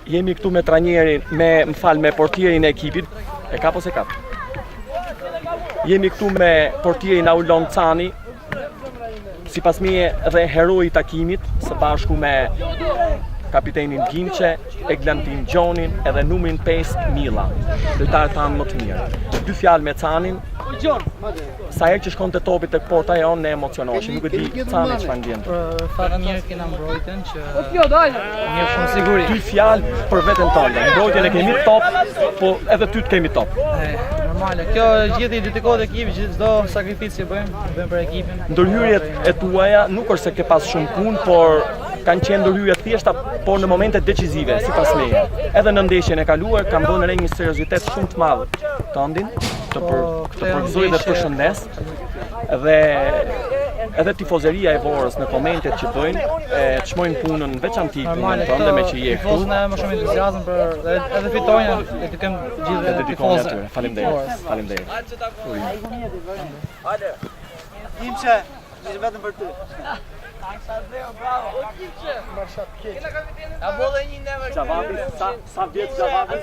Jemi këtu me trajnerin, me portierin e ekipit. E kap ose kap? Jemi këtu me portierin Aulon Cani, sipas meje dhe heroi i takimit, së bashku me kapitenin Ginçe, Eglantin Gjonin edhe numrin 5 Milla, lojtarët tanë më të mirë. Dy fjalë me Canin. Sa herë që shkon te topi tek porta jonë ne emocionoheshim, nuk e di Cani çfarë ndjen. Fat mirë kena mbrojtën që mirë shumë siguri. Dy fjalë për veten tonë. Mbrojtjen e kemi top, po edhe ty të kemi top. Normale. Kjo gjithë i dedikohet ekipit, çdo sakrificë që bëjmë për ekipin. Ndërhyrjet e tuaja nuk është se ke pas shumë punë, por kanë qenë ndërhyrje thjeshta, por në momente decisive, sipas meje. Edhe në ndeshjen e kaluar kanë vënë re një seriozitet shumë të madh Tondin, të përgëzoj dhe të përshëndes. Dhe edhe tifozeria e Vorës në komentet që bëjnë e çmojnë punën veçantë punën tonë me që je këtu. Tifozët më shumë entuziazëm për edhe fitojnë, dedikojmë gjithë tifozëve. Faleminderit. Faleminderit. Hajde. Kimçe, mirë vetëm për ty. A bolla një never. Xhavabi, sa vjet Xhavabi?